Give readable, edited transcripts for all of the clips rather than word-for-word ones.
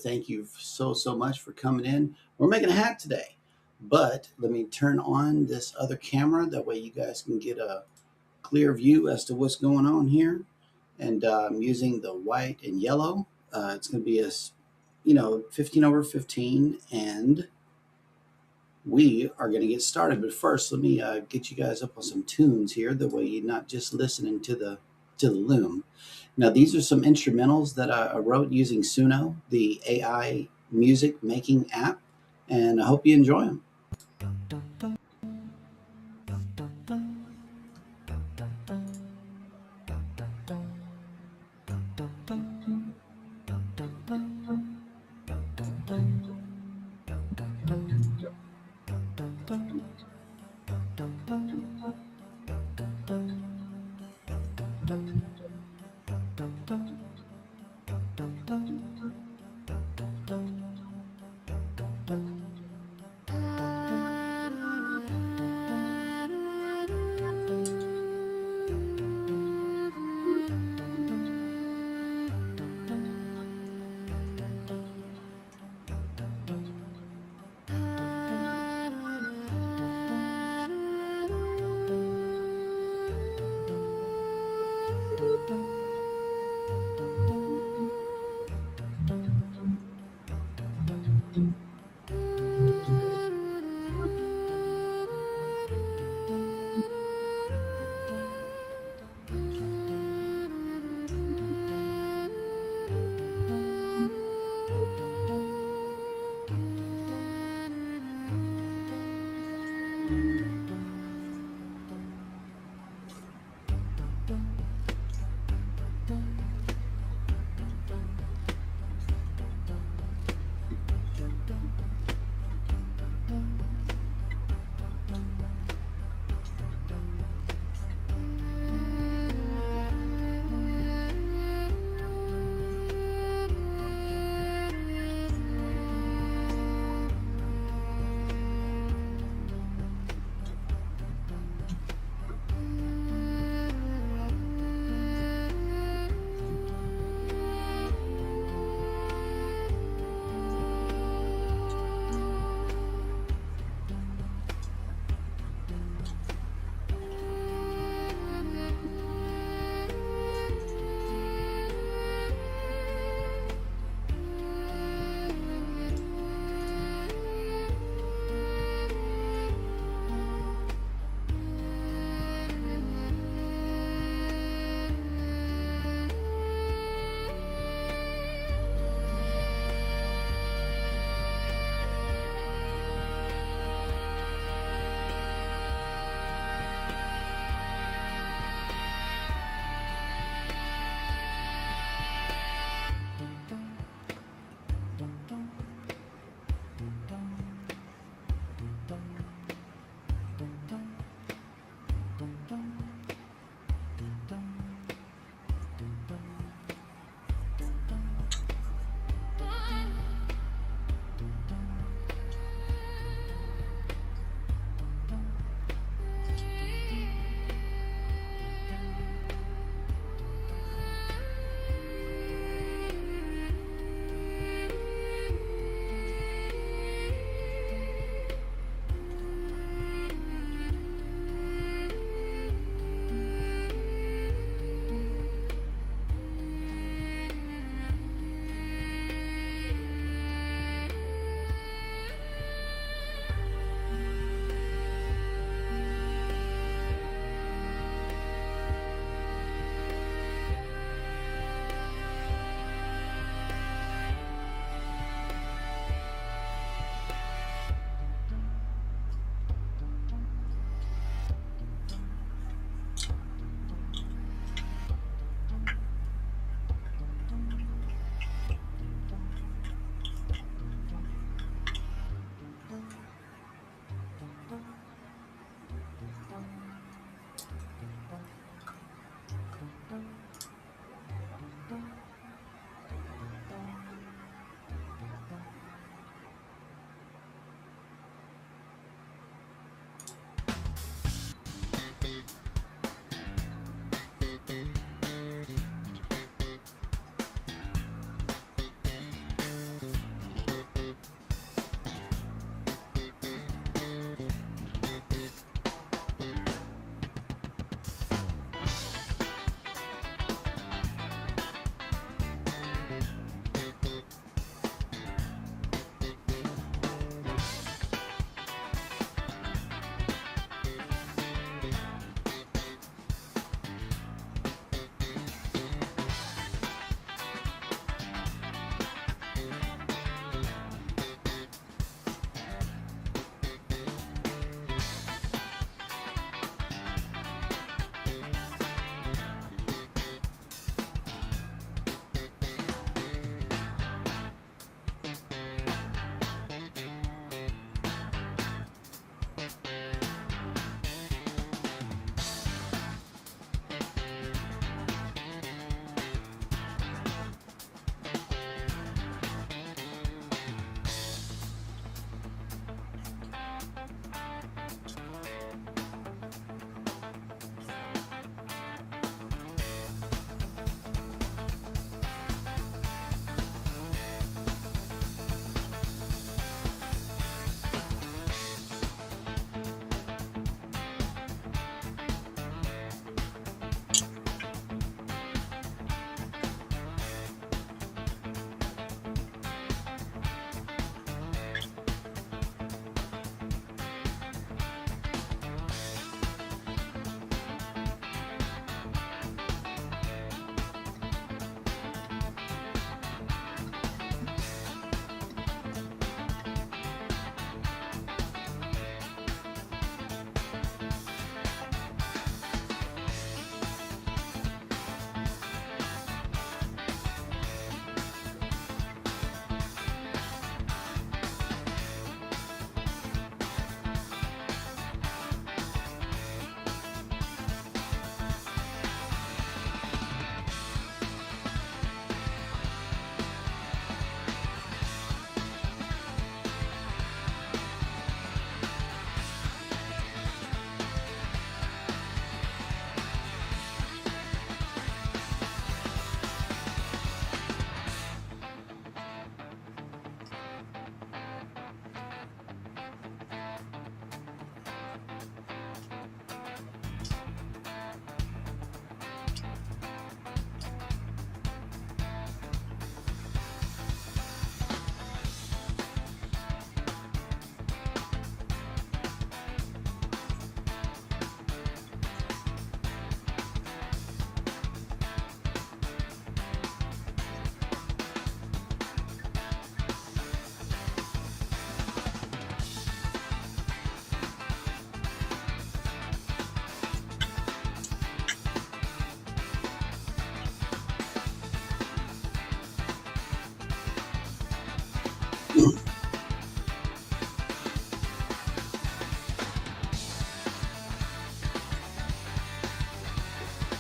Thank you so much for coming in. We're making a hat today, but let me turn on this other camera. That way you guys can get a clear view as to what's going on here. And I'm using the white and yellow. It's going to be 15 over 15, and we are going to get started. But first, let me get you guys up on some tunes here. That way you're not just listening to the Loom. Now, these are some instrumentals that I wrote using Suno, the AI music making app, and I hope you enjoy them.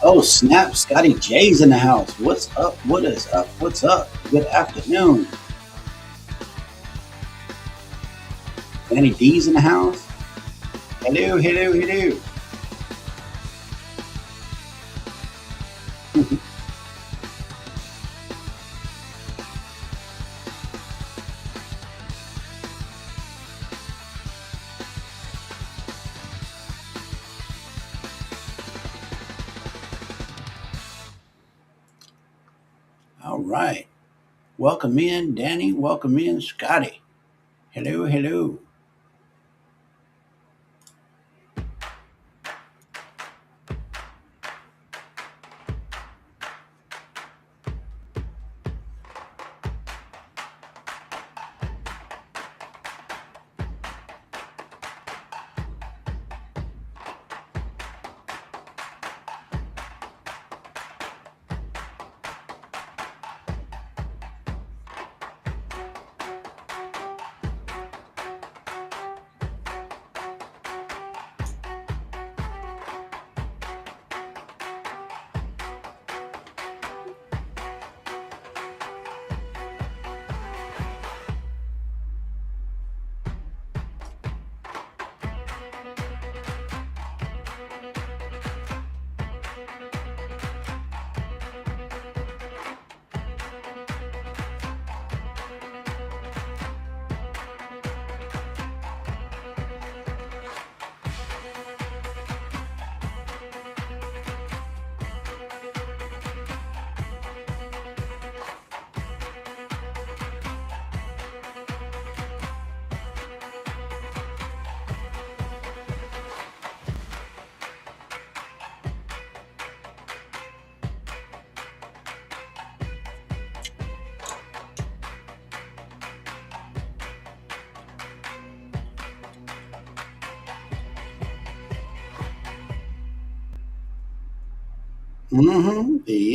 Oh, snap. Scotty J's in the house. What's up? What is up? What's up? Good afternoon. Danny D's in the house. Hello, hello, hello. All right. Welcome in, Danny. Welcome in, Scotty. Hello, hello.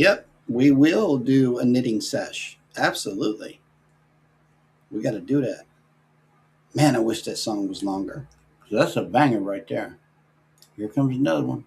Yep. We will do a knitting sesh. Absolutely. We got to do that. Man, I wish that song was longer. That's a banger right there. Here comes another one.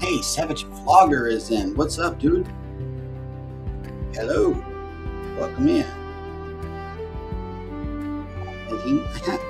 Hey, Savage Vlogger is in. What's up, dude? Hello. Welcome in. Making a hat.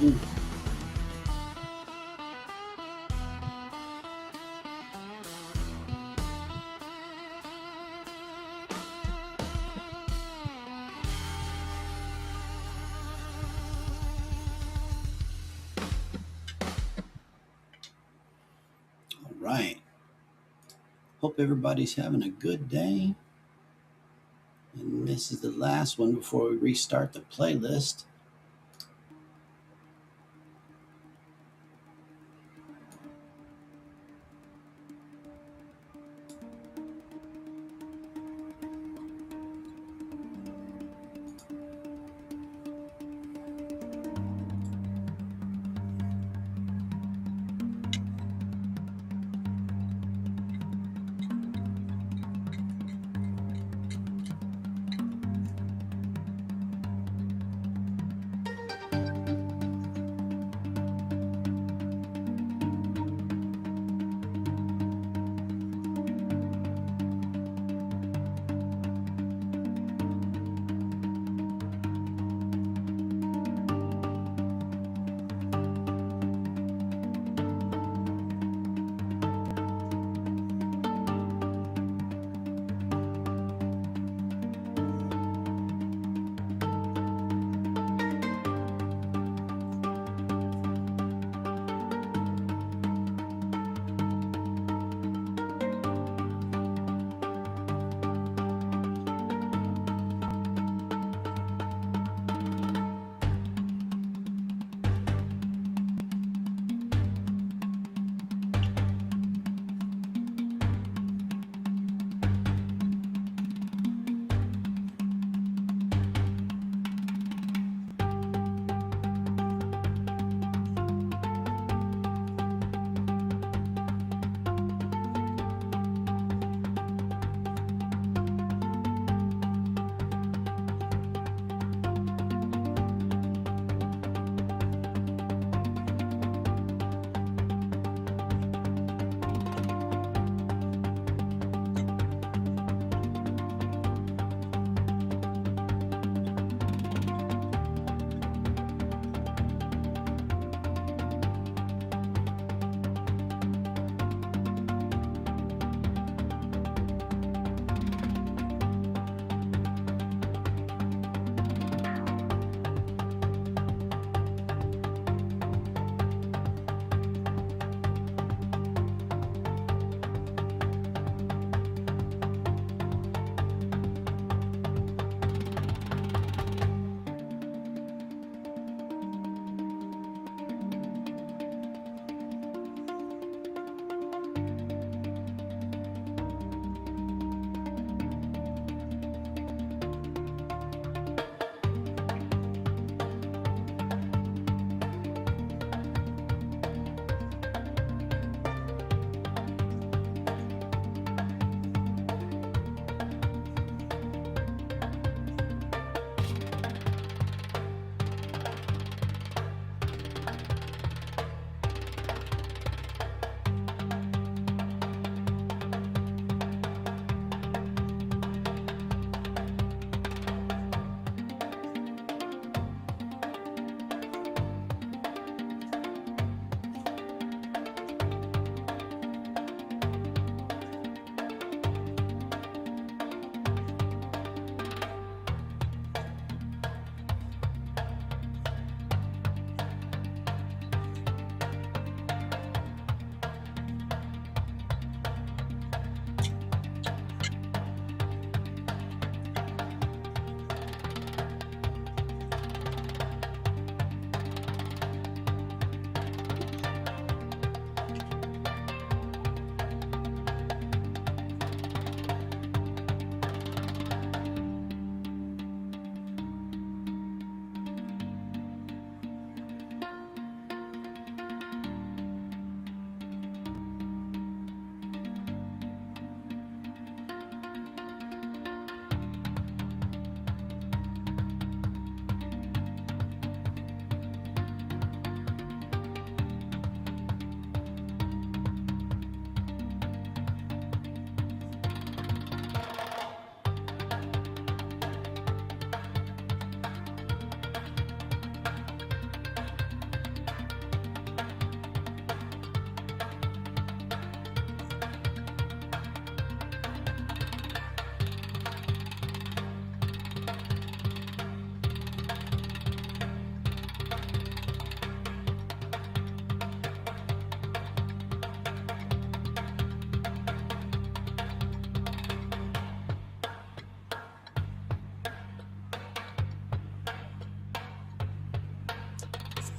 Mm. All right. Hope everybody's having a good day. And this is the last one before we restart the playlist.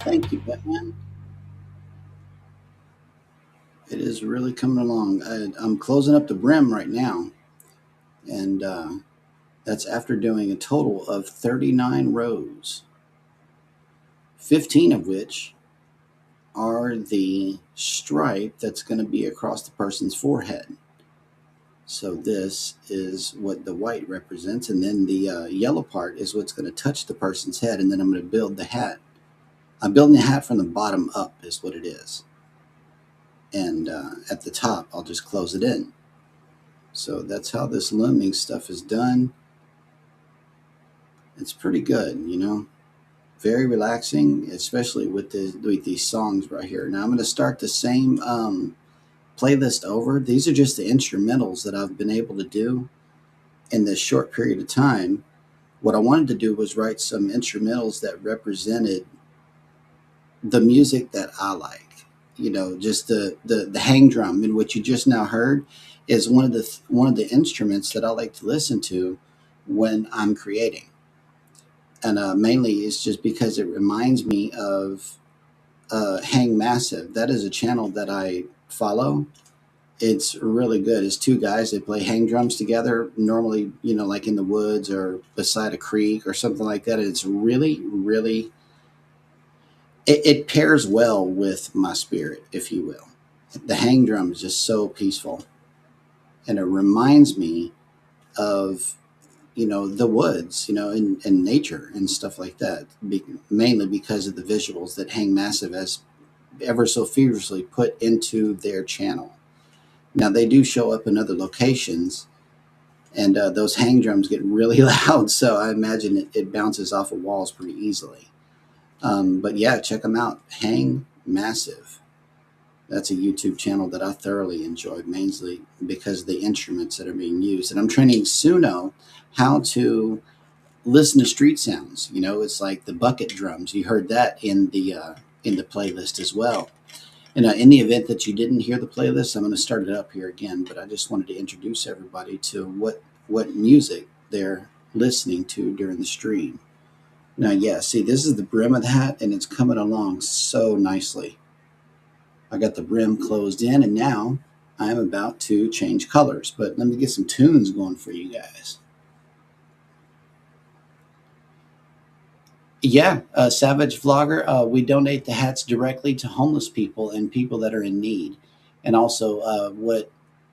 Thank you, Batman. It is really coming along. I'm closing up the brim right now, and that's after doing a total of 39 rows, 15 of which are the stripe that's going to be across the person's forehead. So this is what the white represents, and then the yellow part is what's going to touch the person's head, and then I'm going to build the hat. I'm building the hat from the bottom up is what it is. And at the top, I'll just close it in. So that's how this looming stuff is done. It's pretty good, you know, very relaxing, especially with these songs right here. Now I'm going to start the same playlist over. These are just the instrumentals that I've been able to do in this short period of time. What I wanted to do was write some instrumentals that represented the music that I like. You know, just the hang drum, in what you just now heard, is one of the instruments that I like to listen to when I'm creating, and mainly it's just because it reminds me of Hang Massive. That is a channel that I follow. It's really good. It's two guys that play hang drums together, normally, you know, like in the woods or beside a creek or something like that. And it's really, really, it pairs well with my spirit, if you will. The hang drum is just so peaceful, and it reminds me of, you know, the woods, you know, and nature and stuff like that, mainly because of the visuals that Hang Massive has ever so feverishly put into their channel. Now, they do show up in other locations, and those hang drums get really loud, so I imagine it bounces off of walls pretty easily. But yeah, check them out. Hang Massive. That's a YouTube channel that I thoroughly enjoy, mainly because of the instruments that are being used. And I'm training Suno how to listen to street sounds. You know, it's like the bucket drums. You heard that in the playlist as well. And in the event that you didn't hear the playlist, I'm going to start it up here again. But I just wanted to introduce everybody to what music they're listening to during the stream. Now, yeah, see, this is the brim of the hat, and it's coming along so nicely. I got the brim closed in, and now I'm about to change colors. But let me get some tunes going for you guys. Yeah, Savage Vlogger. We donate the hats directly to homeless people and people that are in need. And also, what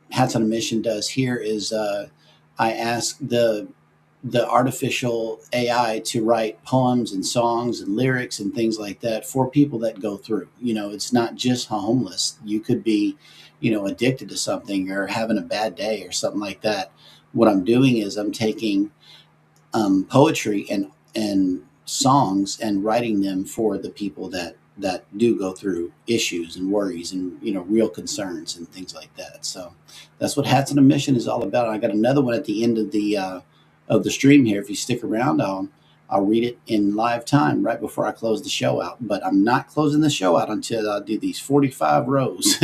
Hats on a Mission does here is I ask the artificial AI to write poems and songs and lyrics and things like that for people that go through. You know, it's not just homeless. You could be, you know, addicted to something or having a bad day or something like that. What I'm doing is I'm taking poetry and songs and writing them for the people that do go through issues and worries and, you know, real concerns and things like that. So that's what Hats on a Mission is all about. I got another one at the end of the stream here. If you stick around, I'll read it in live time right before I close the show out. But I'm not closing the show out until I do these 45 rows.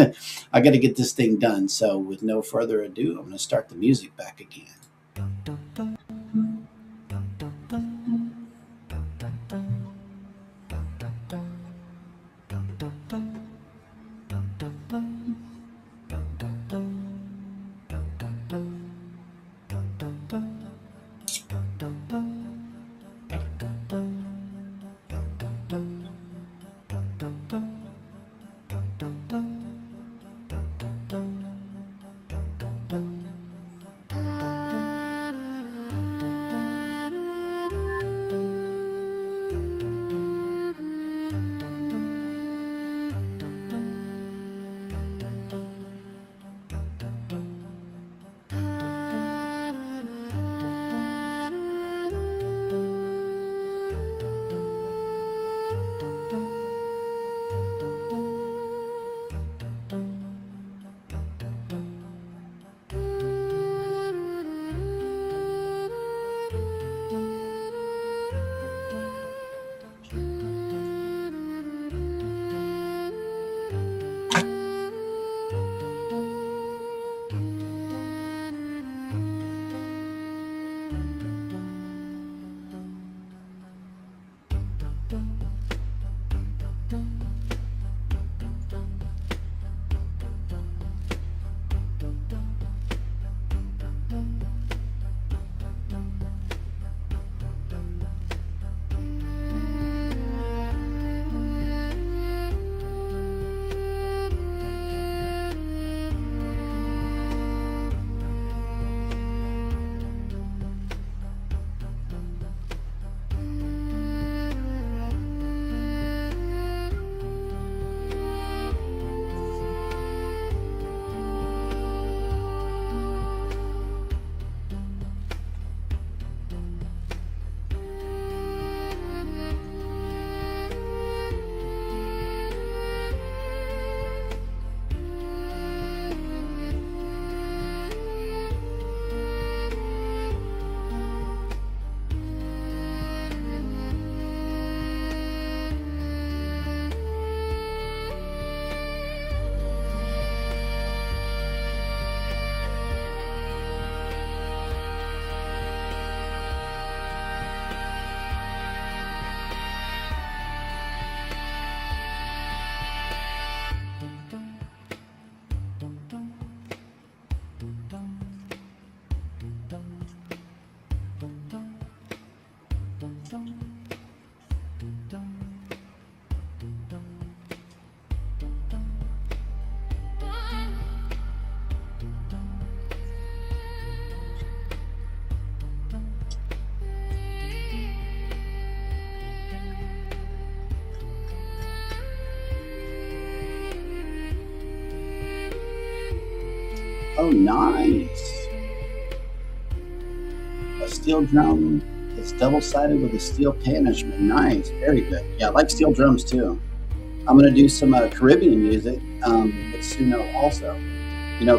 I got to get this thing done. So with no further ado, I'm going to start the music back again. Oh, nice. A steel drum that's double-sided with a steel panishment. Nice, very good. Yeah, I like steel drums too. I'm going to do some Caribbean music with Suno also.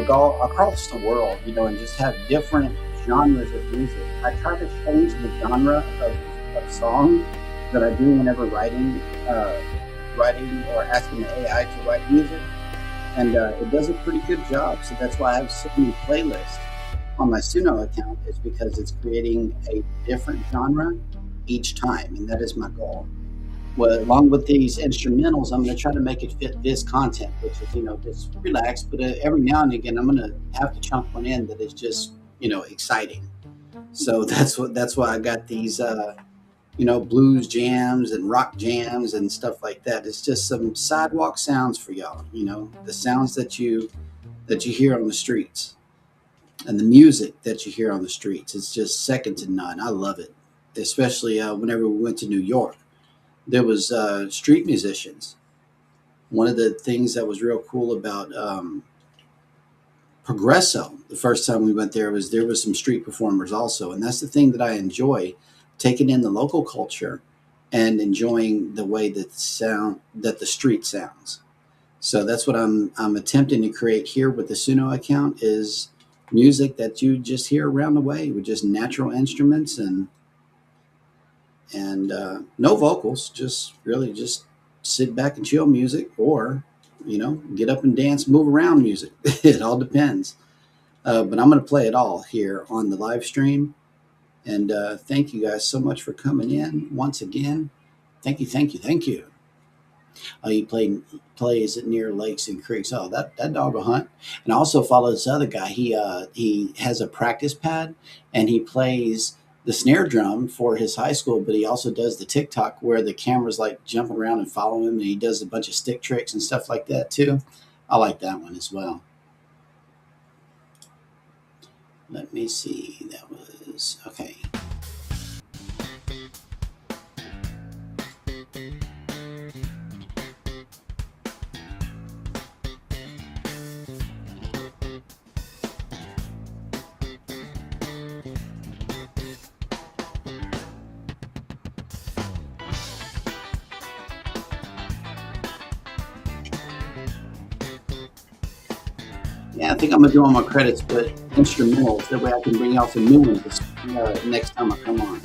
Go across the world, and just have different genres of music. I try to change the genre of song that I do whenever writing or asking the AI to write music. And it does a pretty good job. So that's why I have so many playlists on my Suno account, is because it's creating a different genre each time. And that is my goal. Well, along with these instrumentals, I'm going to try to make it fit this content, which is, just relaxed. But every now and again, I'm going to have to chunk one in that is just, exciting. So that's why I got these, blues jams and rock jams and stuff like that. It's just some sidewalk sounds for y'all. The sounds that you hear on the streets, and the music that you hear on the streets. It's just second to none. I love it, especially whenever we went to New York. There was street musicians. One of the things that was real cool about Progresso the first time we went there was some street performers also, and that's the thing that I enjoy, taking in the local culture and enjoying the way that the street sounds. So that's what I'm attempting to create here with the Suno account, is music that you just hear around the way with just natural instruments and no vocals, just really just sit back and chill music, or get up and dance, move around music. It all depends. But I'm going to play it all here on the live stream. And thank you guys so much for coming in once again. Thank you. He plays it near lakes and creeks. Oh, that dog will hunt. And I also follow this other guy. He has a practice pad, and he plays the snare drum for his high school, but he also does the TikTok where the camera's like jumping around and follow him, and he does a bunch of stick tricks and stuff like that too. I like that one as well. Let me see. That was okay. Yeah, I think I'm gonna do all my credits, but instrumentals. That way I can bring out some new ones next time I come on.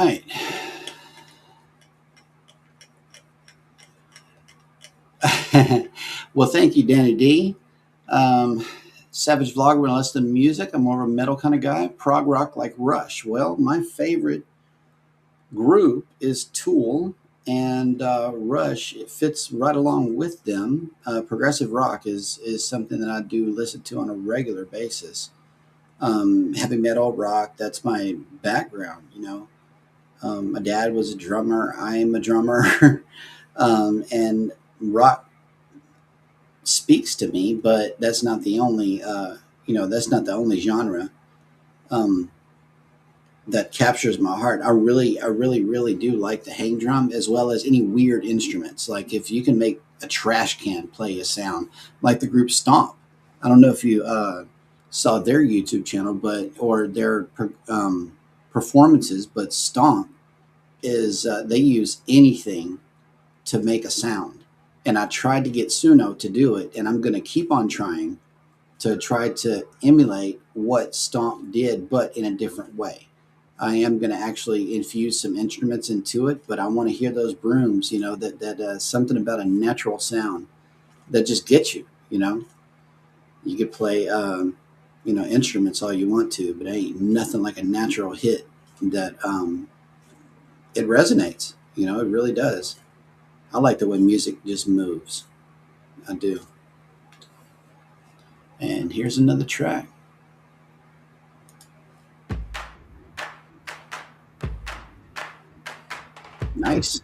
right. Well, thank you, Danny D. Um, Savage Vlogger, when I listen to music, I'm more of a metal kind of guy. Prog rock like Rush. Well, my favorite group is Tool, and Rush. It fits right along with them. Progressive rock is something that I do listen to on a regular basis. Heavy metal, rock, that's my background. My dad was a drummer. I am a drummer. And rock speaks to me, but that's not the only, that's not the only genre um, that captures my heart. I really do like the hang drum as well as any weird instruments. Like if you can make a trash can play a sound, like the group Stomp. I don't know if you saw their YouTube channel, or their performances, but Stomp is they use anything to make a sound. And I tried to get Suno to do it, and I'm going to keep on trying to emulate what Stomp did, but in a different way. I am going to actually infuse some instruments into it, but I want to hear those brooms. That something about a natural sound that just gets you. You could play, instruments all you want to, but ain't nothing like a natural hit that it resonates. It really does. I like the way music just moves. I do. And here's another track. Nice.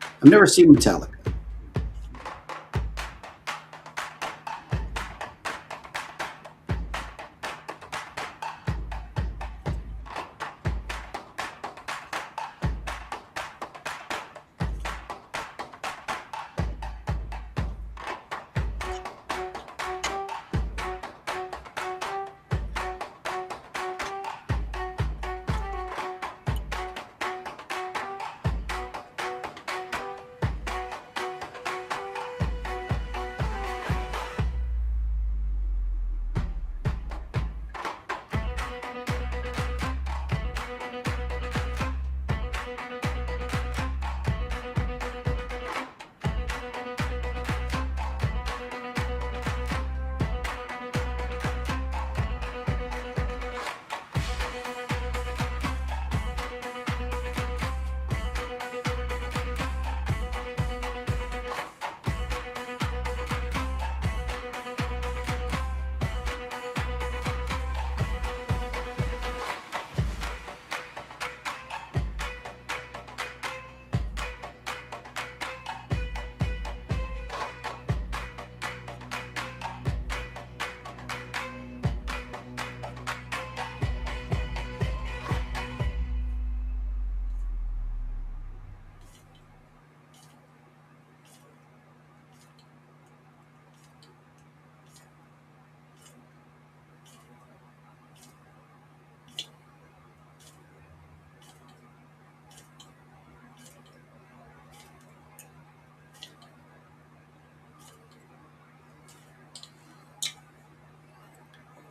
I've never seen Metallica.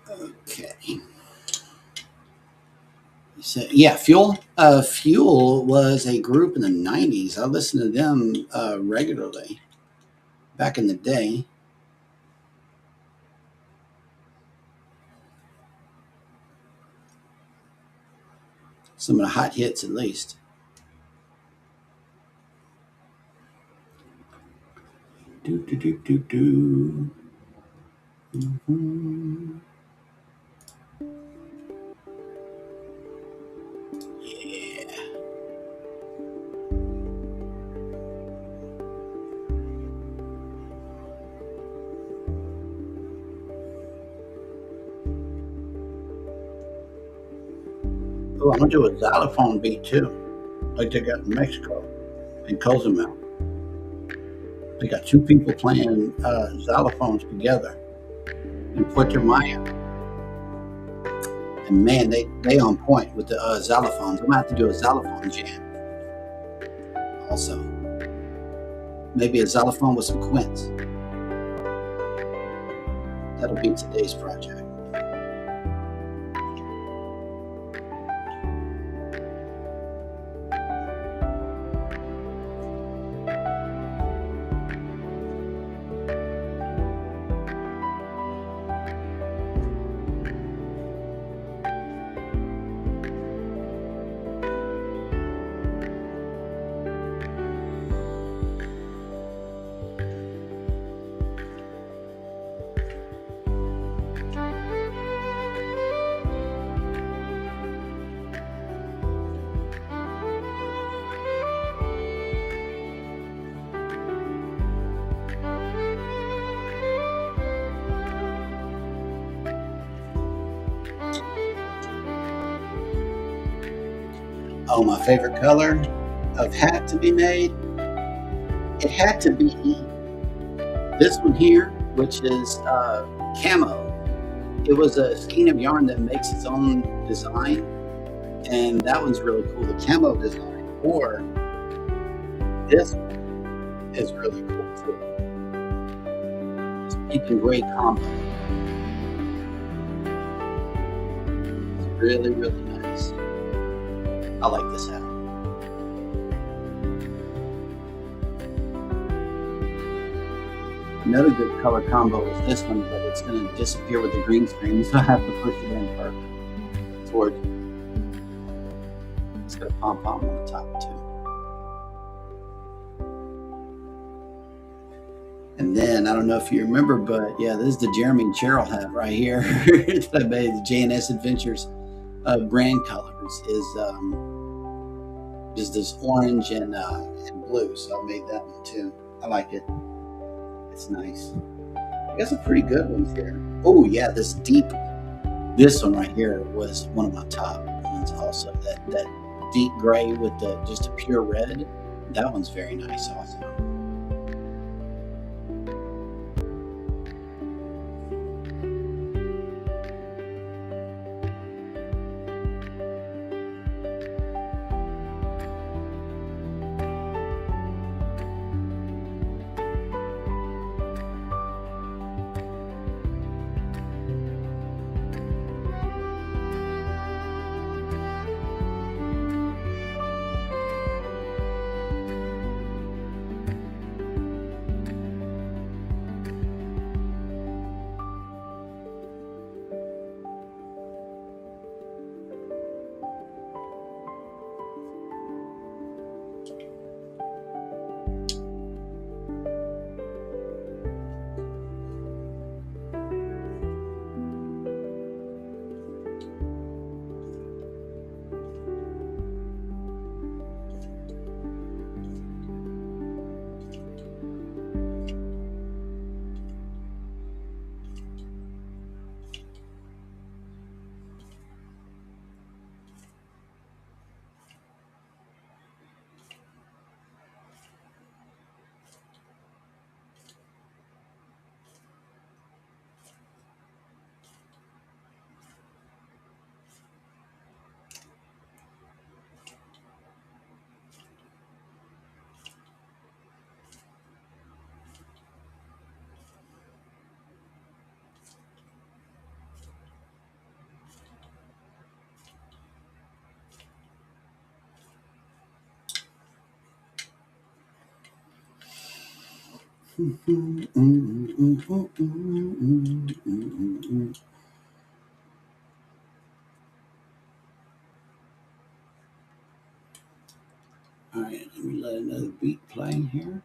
Okay. So, yeah, Fuel. Fuel was a group in the '90s. I listened to them regularly back in the day. Some of the hot hits, at least. Do do do do do. Mm-hmm. Yeah. Oh, I'm gonna do a xylophone beat too, like they got in Mexico in Cozumel. They got two people playing xylophones together in Puerto Maya, and man, they on point with the xylophones. I'm gonna have to do a xylophone jam also. Maybe a xylophone with some quints. That'll be today's project. Oh, my favorite color of hat to be made? It had to be this one here, which is camo. It was a skein of yarn that makes its own design, and that one's really cool, the camo design. Or this one is really cool too. It's pink and gray combo. It's really, really nice. I like this hat. Another good color combo is this one, but it's going to disappear with the green screen, so I have to push it in further towards you. It's got a pom-pom on the top too. And then, I don't know if you remember, but yeah, this is the Jeremy and Cheryl hat right here that I made. The J&S Adventures brand colors is this orange and blue, so I made that one too. I like it. It's nice. I got some pretty good ones here. Oh yeah, this one right here was one of my top ones also. That deep gray with just a pure red. That one's very nice also. All right, let me let another beat play here.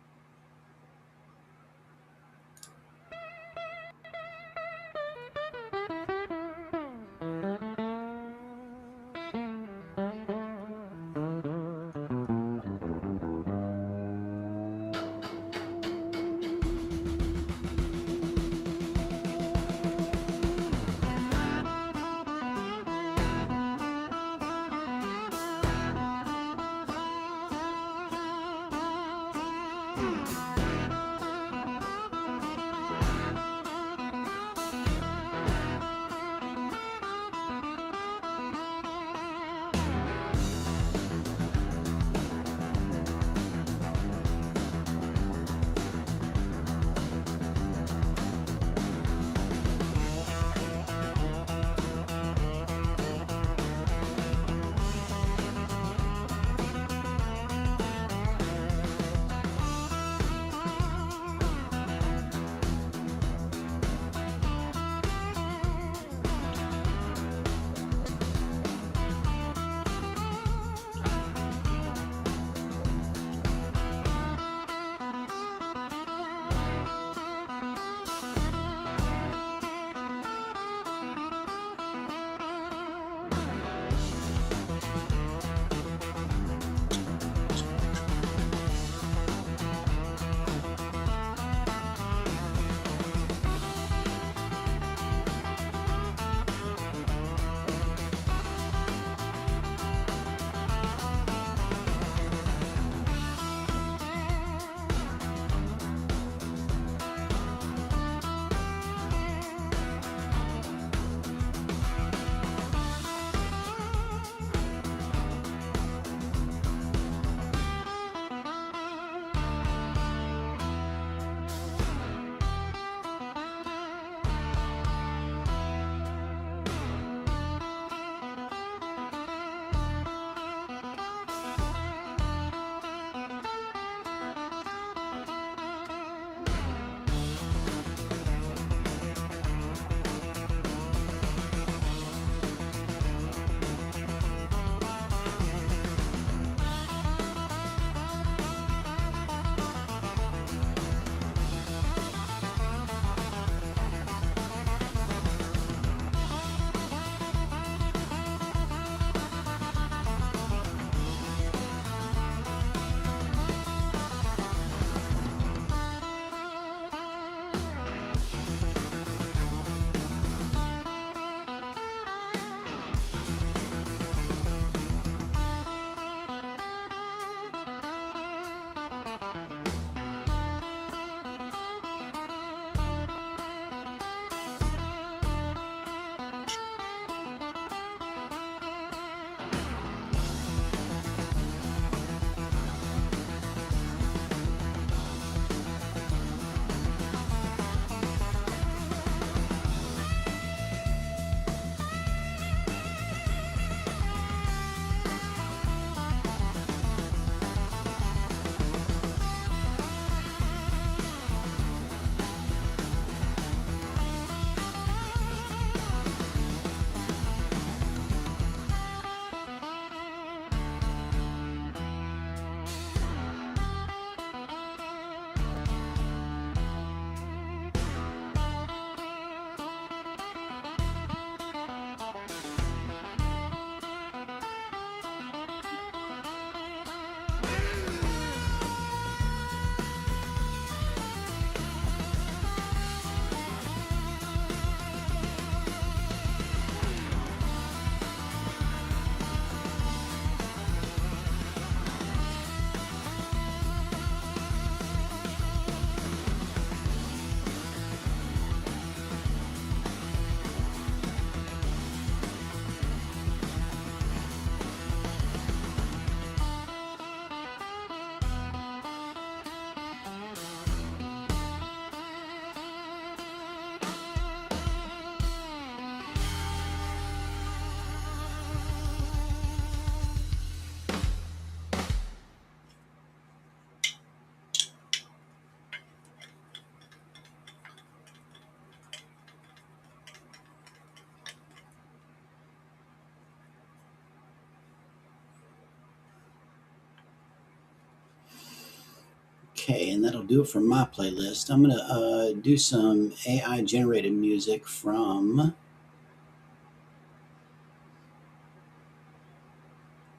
Okay, and that'll do it for my playlist. I'm going to do some AI generated music from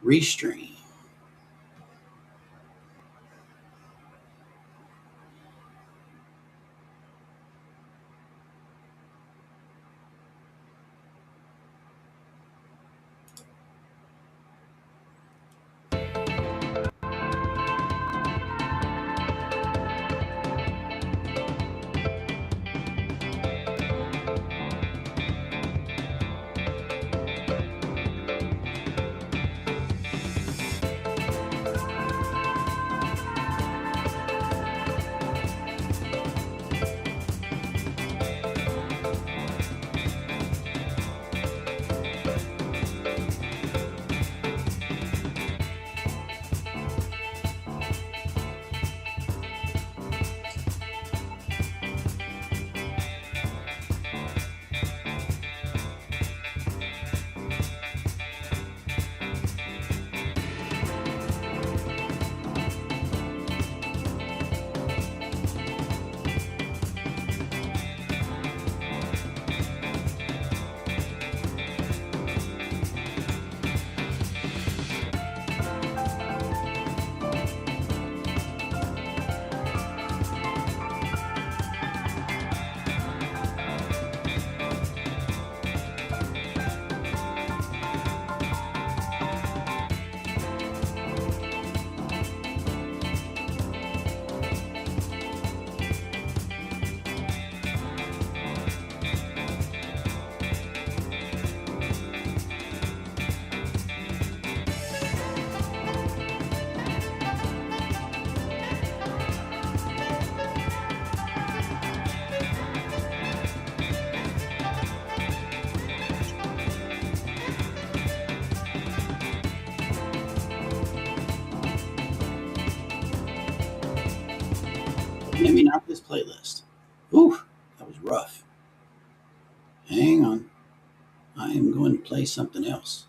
Restream. Maybe not this playlist. Ooh, that was rough. Hang on. I am going to play something else.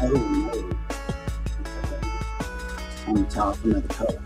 Oh no. I'm gonna tell it another color.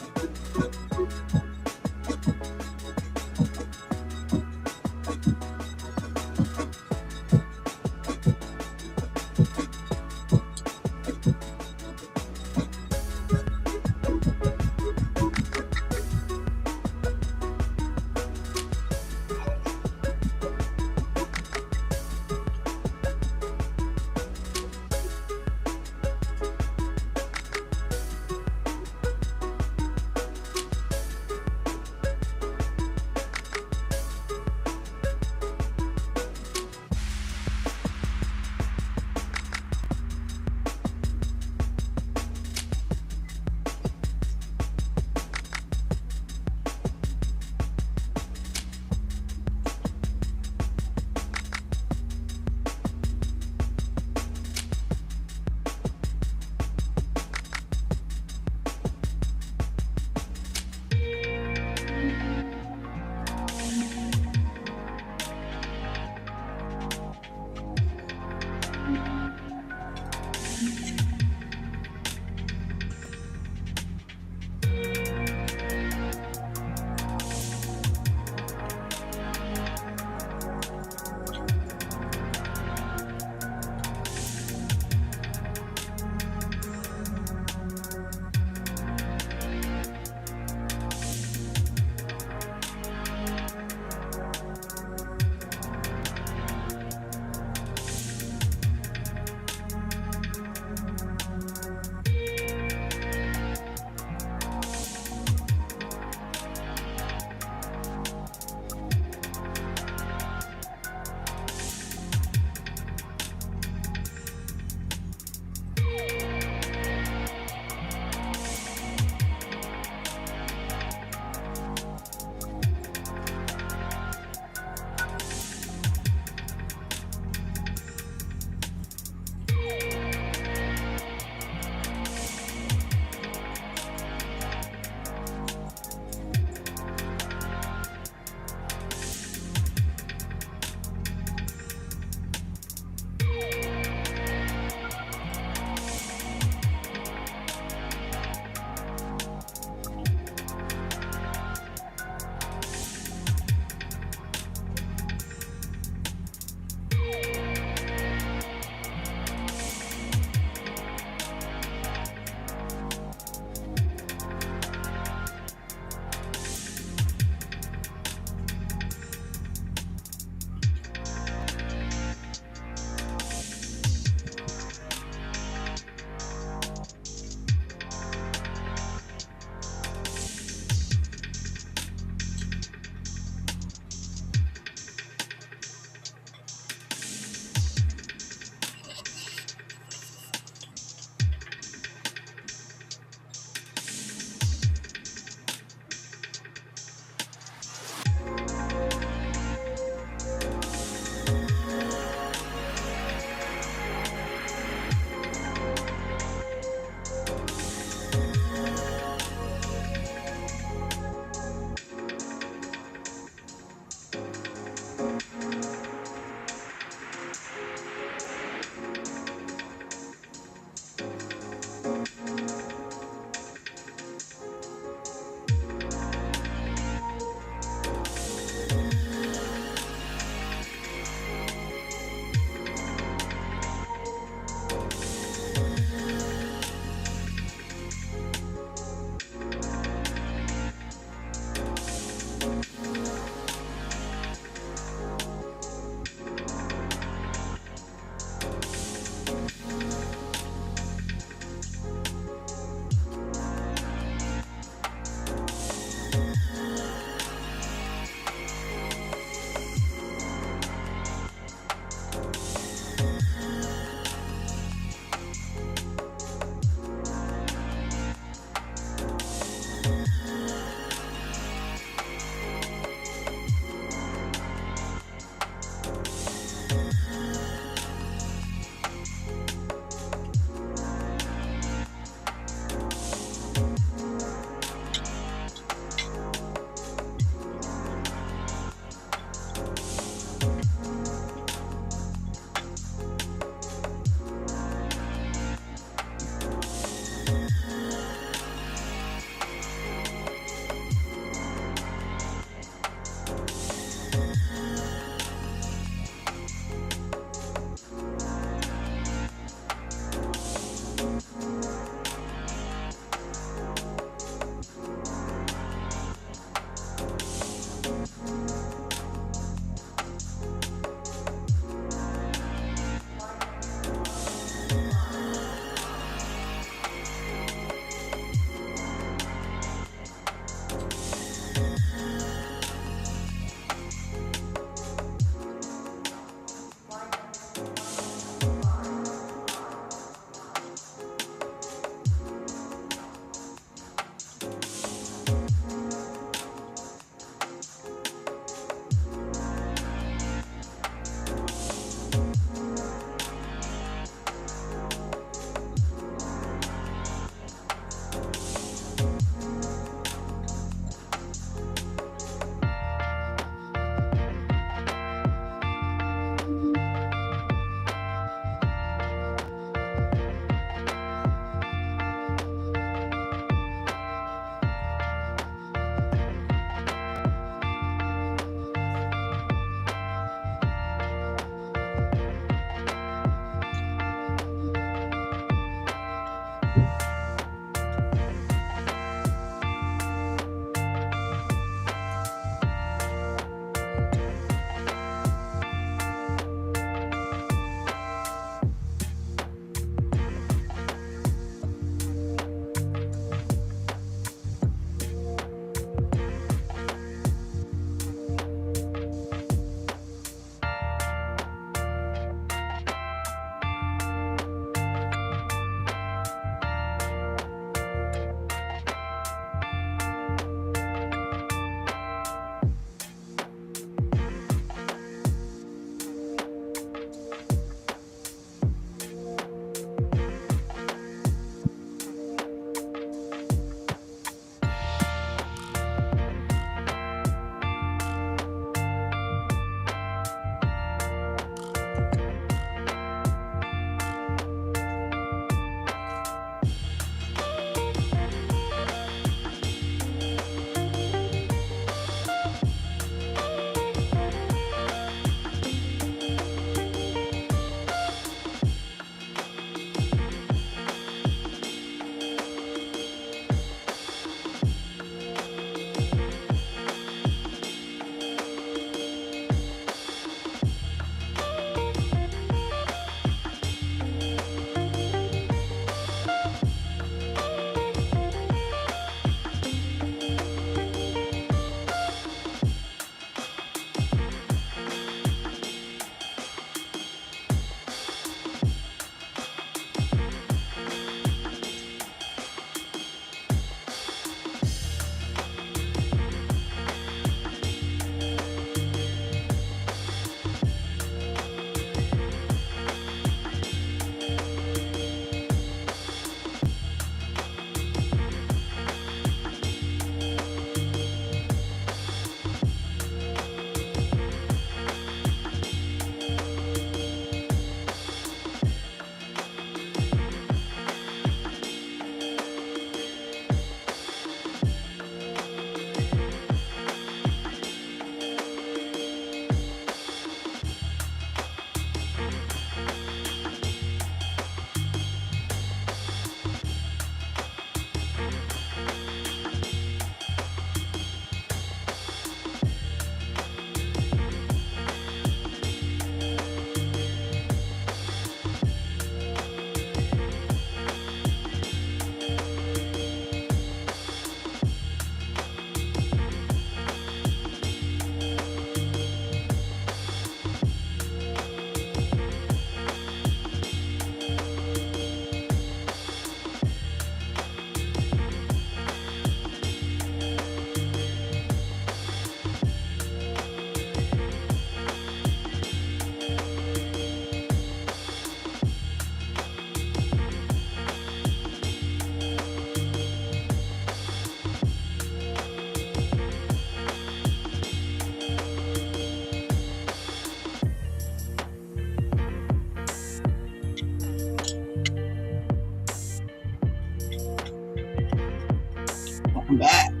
Welcome back.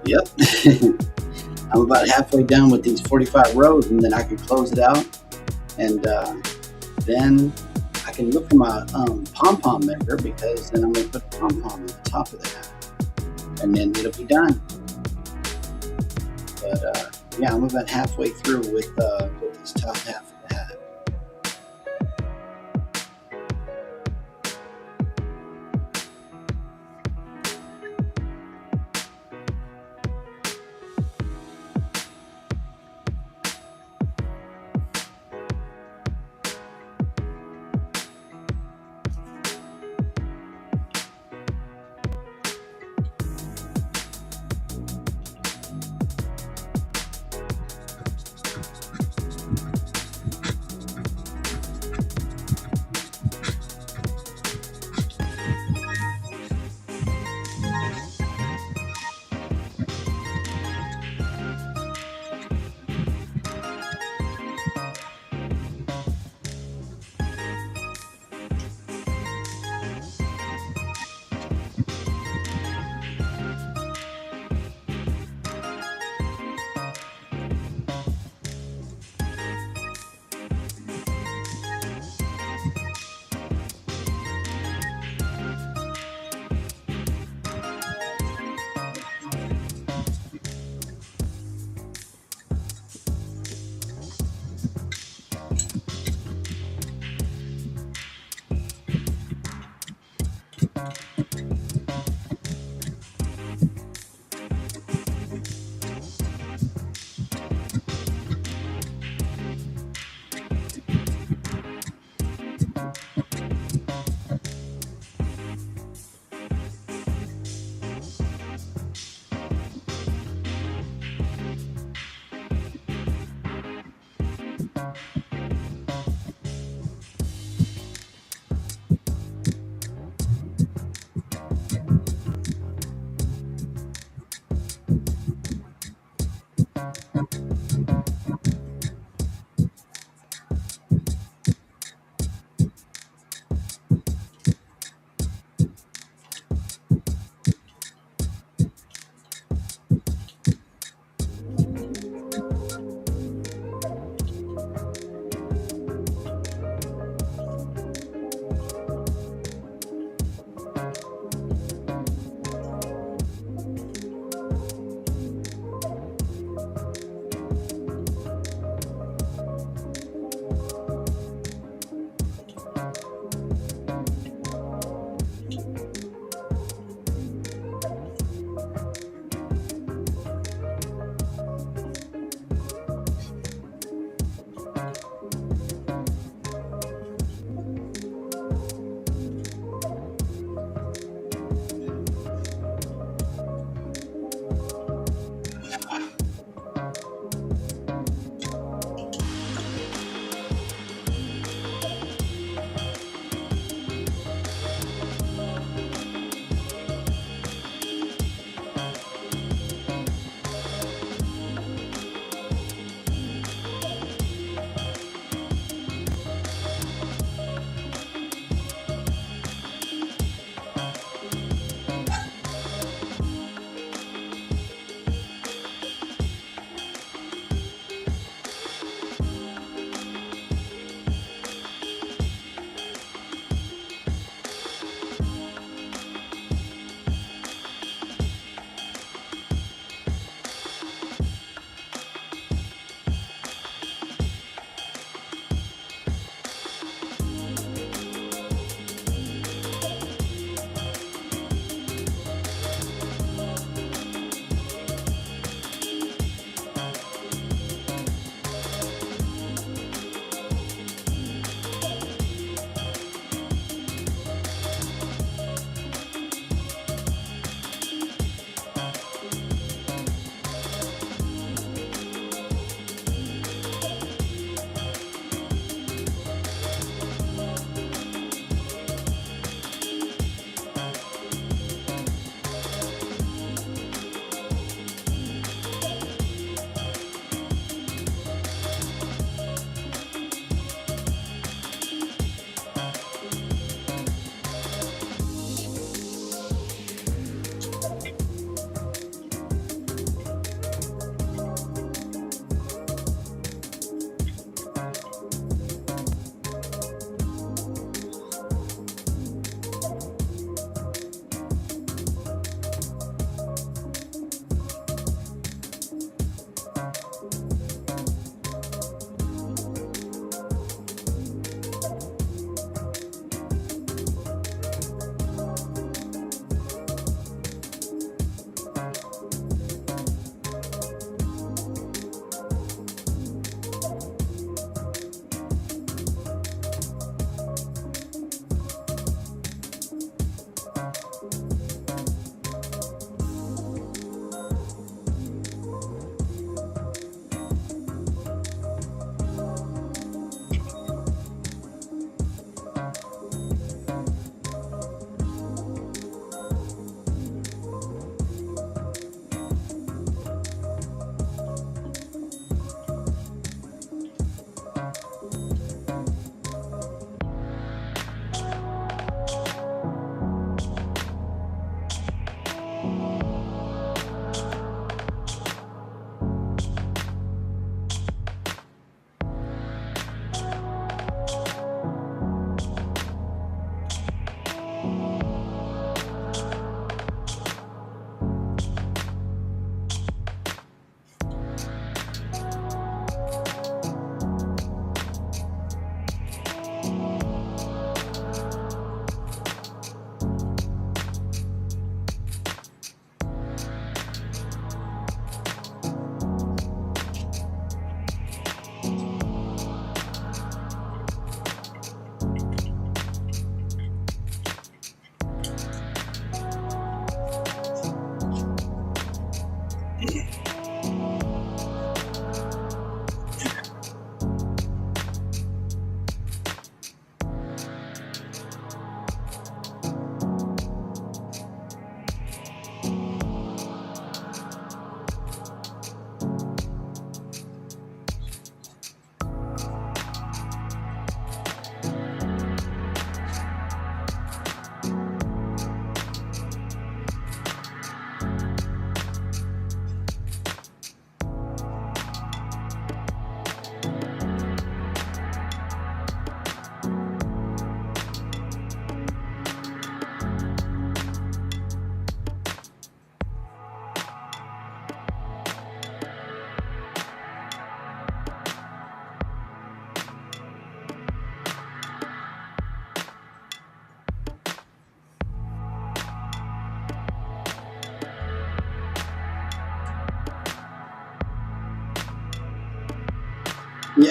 Yep. I'm about halfway done with these 45 rows, and then I can close it out, and then I can look for my pom-pom maker, because then I'm going to put a pom-pom at the top of the hat, and then it'll be done. But yeah, I'm about halfway through with this top half of the hat.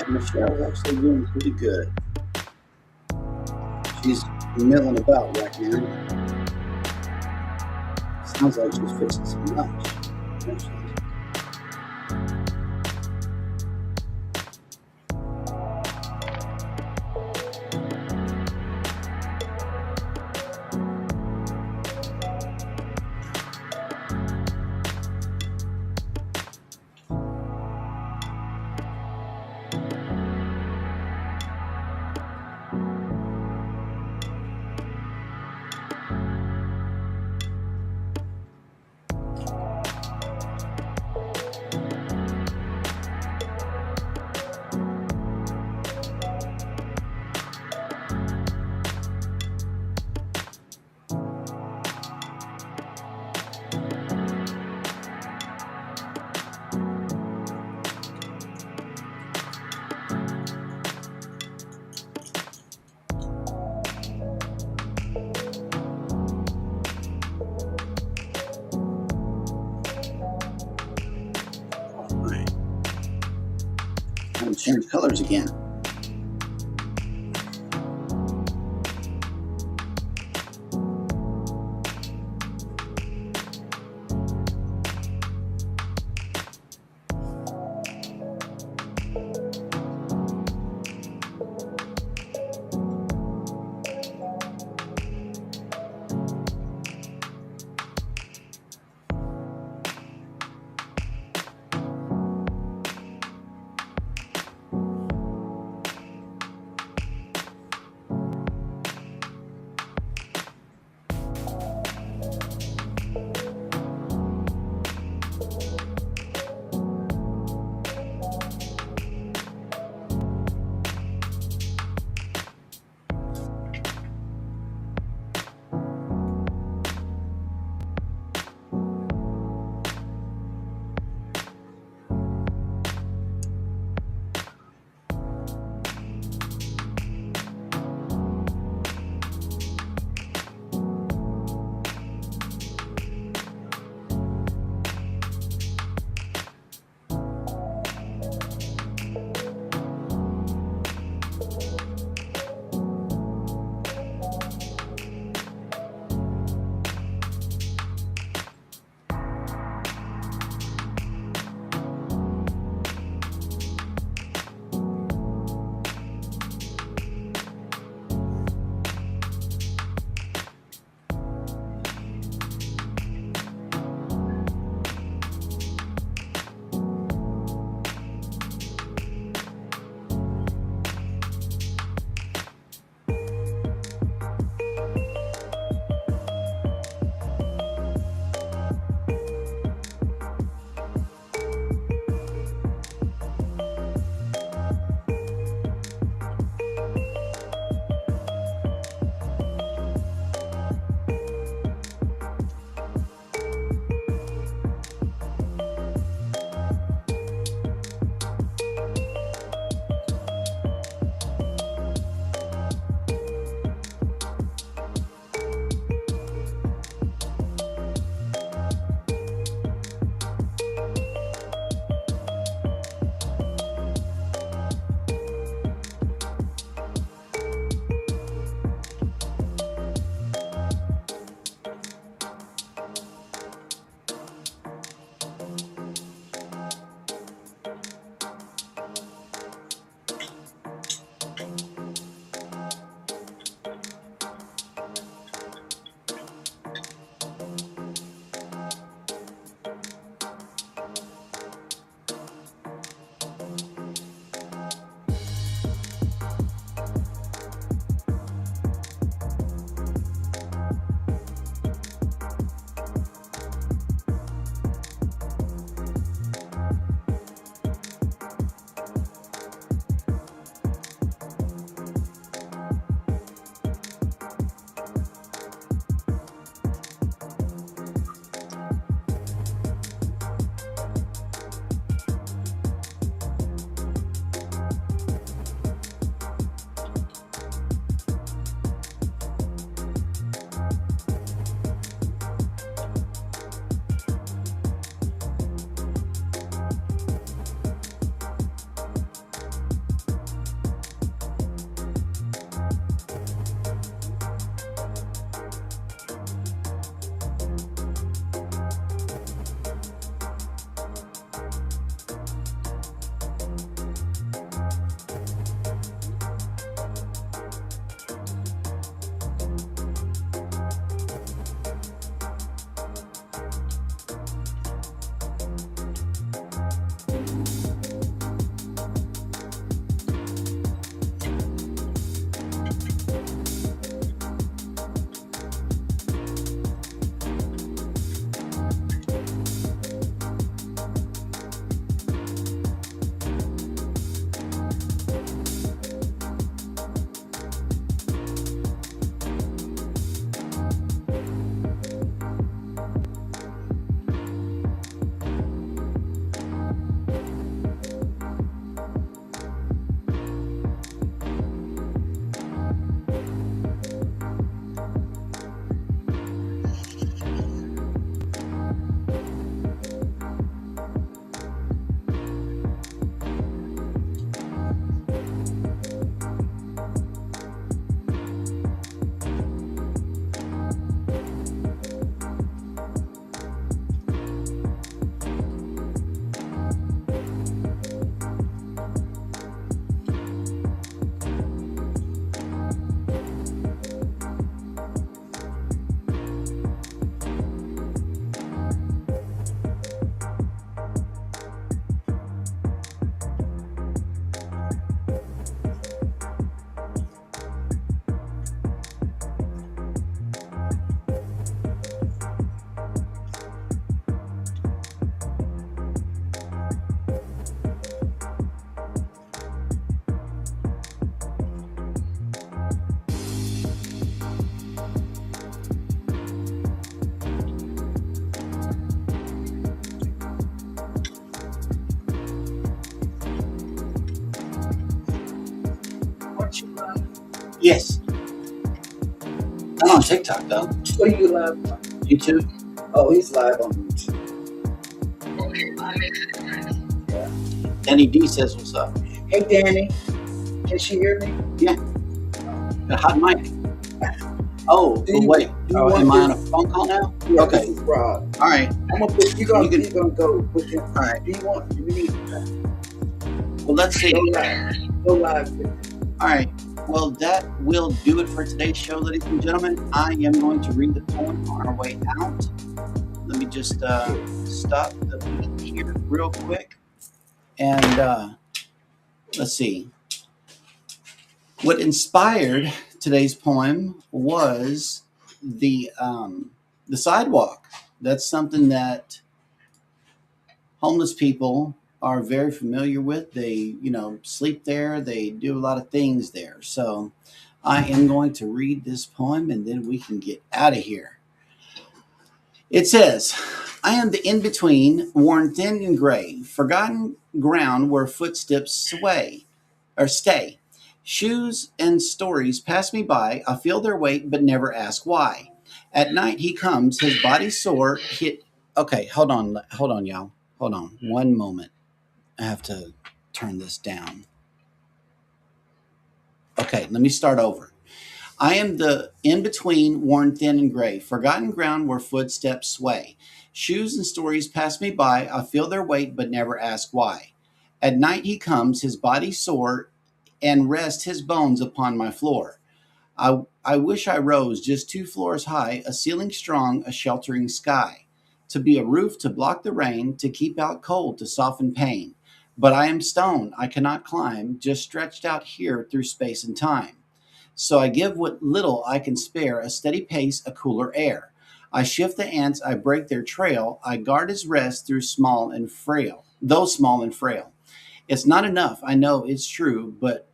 Michelle's actually doing pretty good. She's milling about right now. Sounds like she's fixing some lunch. Actually. I'm gonna change colors again. Yes. Not on TikTok though. What are you live on? YouTube. Oh, he's live on YouTube. Danny D says what's up. Hey, Danny. Can she hear me? Yeah. Got a hot mic. Oh, wait. Am I on a phone call now? Yeah, okay. This is Rob. All right. I'm gonna put you're gonna go with him. All right. Do you need Well, let's see. Go live. All right. Well, that will do it for today's show, ladies and gentlemen. I am going to read the poem on our way out. Let me just stop the beat here real quick. And let's see. What inspired today's poem was the sidewalk. That's something that homeless people are very familiar with. They, sleep there. They do a lot of things there. So I am going to read this poem and then we can get out of here. It says, I am the in-between, worn thin and gray, forgotten ground where footsteps sway or stay. Shoes and stories pass me by. I feel their weight, but never ask why. At night he comes, his body sore, hit. Okay, hold on, y'all. Hold on, one moment. I have to turn this down. Okay, let me start over. I am the in-between, worn thin and gray, forgotten ground where footsteps sway. Shoes and stories pass me by. I feel their weight, but never ask why. At night he comes, his body sore, and rest his bones upon my floor. I wish I rose just 2 floors high, a ceiling strong, a sheltering sky, to be a roof to block the rain, to keep out cold, to soften pain. But I am stone, I cannot climb, just stretched out here through space and time. So I give what little I can spare, a steady pace, a cooler air. I shift the ants, I break their trail, I guard his rest through small and frail, though small and frail. It's not enough, I know it's true, but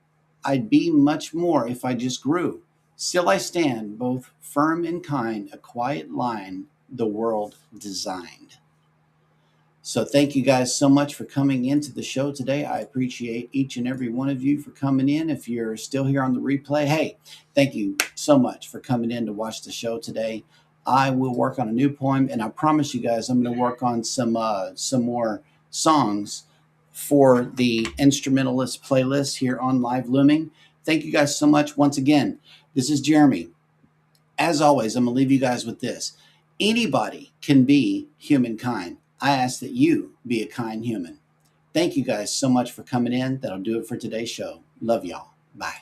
I'd be much more if I just grew. Still I stand, both firm and kind, a quiet line the world designed. So thank you guys so much for coming into the show today. I appreciate each and every one of you for coming in. If you're still here on the replay, hey, thank you so much for coming in to watch the show today. I will work on a new poem, and I promise you guys I'm going to work on some more songs for the instrumentalist playlist here on Live Looming. Thank you guys so much once again. This is Jeremy. As always, I'm going to leave you guys with this. Anybody can be humankind. I ask that you be a kind human. Thank you guys so much for coming in. That'll do it for today's show. Love y'all. Bye.